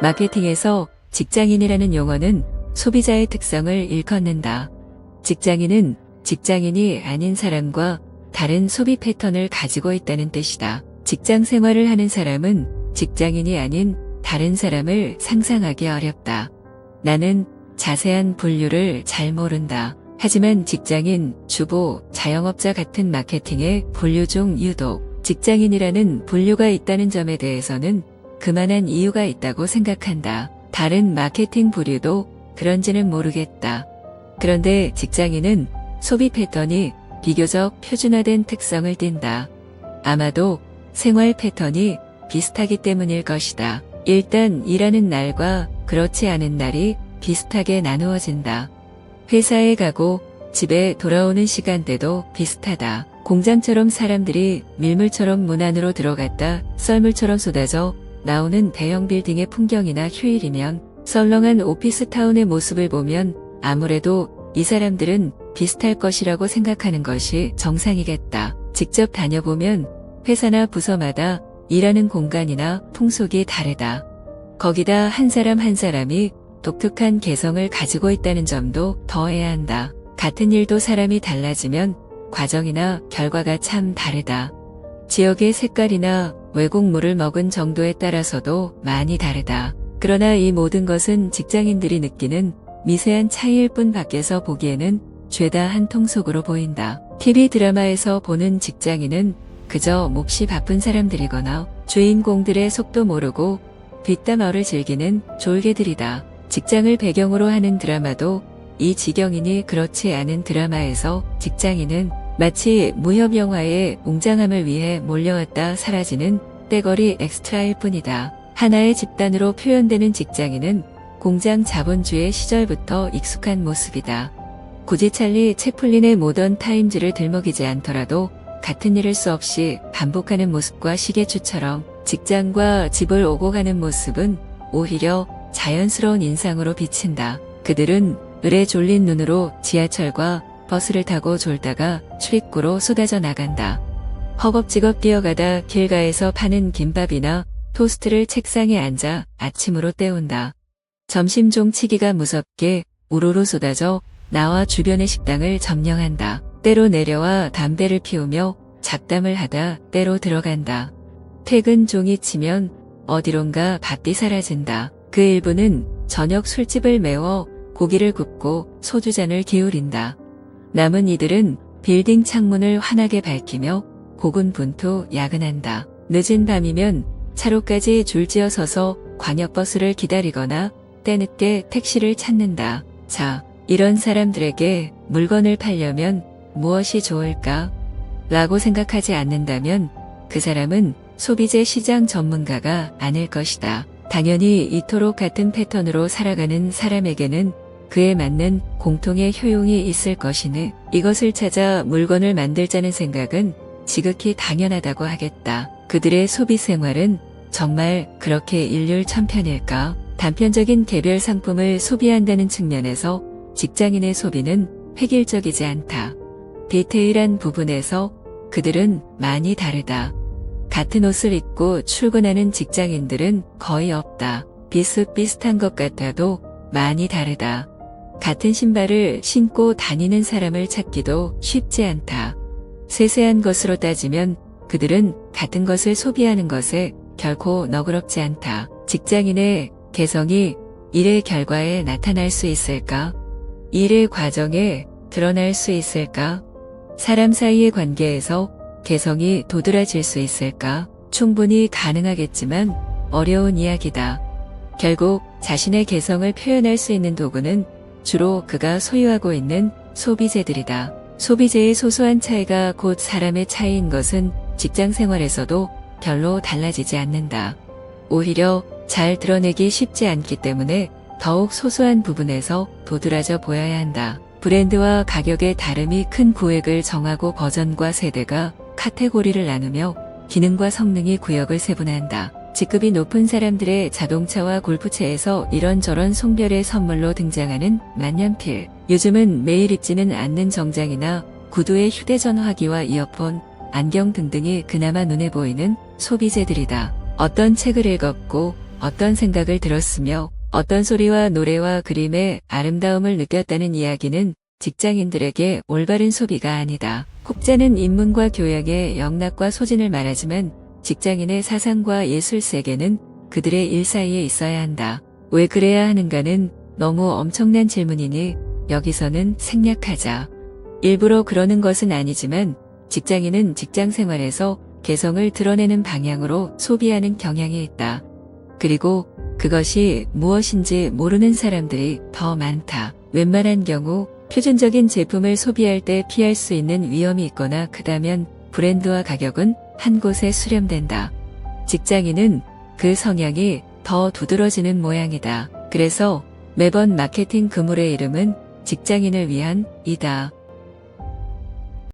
마케팅에서 직장인이라는 용어는 소비자의 특성을 일컫는다. 직장인은 직장인이 아닌 사람과 다른 소비 패턴을 가지고 있다는 뜻이다. 직장 생활을 하는 사람은 직장인이 아닌 다른 사람을 상상하기 어렵다. 나는 자세한 분류를 잘 모른다. 하지만 직장인, 주부, 자영업자 같은 마케팅의 분류 중 유독 직장인이라는 분류가 있다는 점에 대해서는 그만한 이유가 있다고 생각한다. 다른 마케팅 부류도 그런지는 모르겠다. 그런데 직장인은 소비 패턴이 비교적 표준화된 특성을 띈다. 아마도 생활 패턴이 비슷하기 때문일 것이다. 일단 일하는 날과 그렇지 않은 날이 비슷하게 나누어진다. 회사에 가고 집에 돌아오는 시간대도 비슷하다. 공장처럼 사람들이 밀물처럼 문 안으로 들어갔다 썰물처럼 쏟아져 나오는 대형 빌딩의 풍경이나 휴일이면 썰렁한 오피스타운의 모습을 보면 아무래도 이 사람들은 비슷할 것이라고 생각하는 것이 정상이겠다. 직접 다녀보면 회사나 부서마다 일하는 공간이나 풍속이 다르다. 거기다 한 사람 한 사람이 독특한 개성을 가지고 있다는 점도 더해야 한다. 같은 일도 사람이 달라지면 과정이나 결과가 참 다르다. 지역의 색깔이나 외국물을 먹은 정도에 따라서도 많이 다르다. 그러나 이 모든 것은 직장인들이 느끼는 미세한 차이일 뿐 밖에서 보기에는 죄다 한 통속으로 보인다. TV 드라마에서 보는 직장인은 그저 몹시 바쁜 사람들이거나 주인공들의 속도 모르고 뒷담화를 즐기는 졸개들이다. 직장을 배경으로 하는 드라마도 이 지경이니 그렇지 않은 드라마에서 직장인은 마치 무협 영화의 웅장함을 위해 몰려왔다 사라지는 떼거리 엑스트라일 뿐이다. 하나의 집단으로 표현되는 직장인은 공장 자본주의 시절부터 익숙한 모습이다. 굳이 찰리 채플린의 모던 타임즈를 들먹이지 않더라도 같은 일을 수없이 반복하는 모습과 시계추처럼 직장과 집을 오고 가는 모습은 오히려 자연스러운 인상으로 비친다. 그들은 을에 졸린 눈으로 지하철과 버스를 타고 졸다가 출입구로 쏟아져 나간다. 허겁지겁 뛰어가다 길가에서 파는 김밥이나 토스트를 책상에 앉아 아침으로 때운다. 점심 종치기가 무섭게 우르르 쏟아져 나와 주변의 식당을 점령한다. 때로 내려와 담배를 피우며 잡담을 하다 때로 들어간다. 퇴근 종이 치면 어디론가 바삐 사라진다. 그 일부는 저녁 술집을 메워 고기를 굽고 소주잔을 기울인다. 남은 이들은 빌딩 창문을 환하게 밝히며 고군분투 야근한다. 늦은 밤이면 차로까지 줄지어 서서 광역버스를 기다리거나 때늦게 택시를 찾는다. 자, 이런 사람들에게 물건을 팔려면 무엇이 좋을까? 라고 생각하지 않는다면 그 사람은 소비재 시장 전문가가 아닐 것이다. 당연히 이토록 같은 패턴으로 살아가는 사람에게는 그에 맞는 공통의 효용이 있을 것이니 이것을 찾아 물건을 만들자는 생각은 지극히 당연하다고 하겠다. 그들의 소비 생활은 정말 그렇게 일률천편일까? 단편적인 개별 상품을 소비한다는 측면에서 직장인의 소비는 획일적이지 않다. 디테일한 부분에서 그들은 많이 다르다. 같은 옷을 입고 출근하는 직장인들은 거의 없다. 비슷비슷한 것 같아도 많이 다르다. 같은 신발을 신고 다니는 사람을 찾기도 쉽지 않다. 세세한 것으로 따지면 그들은 같은 것을 소비하는 것에 결코 너그럽지 않다. 직장인의 개성이 일의 결과에 나타날 수 있을까? 일의 과정에 드러날 수 있을까? 사람 사이의 관계에서 개성이 도드라질 수 있을까? 충분히 가능하겠지만 어려운 이야기다. 결국 자신의 개성을 표현할 수 있는 도구는 주로 그가 소유하고 있는 소비재들이다. 소비재의 소소한 차이가 곧 사람의 차이인 것은 직장 생활에서도 별로 달라지지 않는다. 오히려 잘 드러내기 쉽지 않기 때문에 더욱 소소한 부분에서 도드라져 보여야 한다. 브랜드와 가격의 다름이 큰 구획을 정하고 버전과 세대가 카테고리를 나누며 기능과 성능이 구역을 세분화한다. 직급이 높은 사람들의 자동차와 골프채에서 이런저런 송별의 선물로 등장하는 만년필. 요즘은 매일 입지는 않는 정장이나 구두의 휴대전화기와 이어폰, 안경 등등이 그나마 눈에 보이는 소비재들이다. 어떤 책을 읽었고 어떤 생각을 들었으며 어떤 소리와 노래와 그림의 아름다움을 느꼈다는 이야기는 직장인들에게 올바른 소비가 아니다. 혹자는 인문과 교양의 영락과 소진을 말하지만 직장인의 사상과 예술 세계는 그들의 일 사이에 있어야 한다. 왜 그래야 하는가는 너무 엄청난 질문이니 여기서는 생략하자. 일부러 그러는 것은 아니지만 직장인은 직장 생활에서 개성을 드러내는 방향으로 소비하는 경향이 있다. 그리고 그것이 무엇인지 모르는 사람들이 더 많다. 웬만한 경우 표준적인 제품을 소비할 때 피할 수 있는 위험이 있거나 크다면 브랜드와 가격은 한 곳에 수렴된다. 직장인은 그 성향이 더 두드러지는 모양이다. 그래서 매번 마케팅 그물의 이름은 직장인을 위한 이다.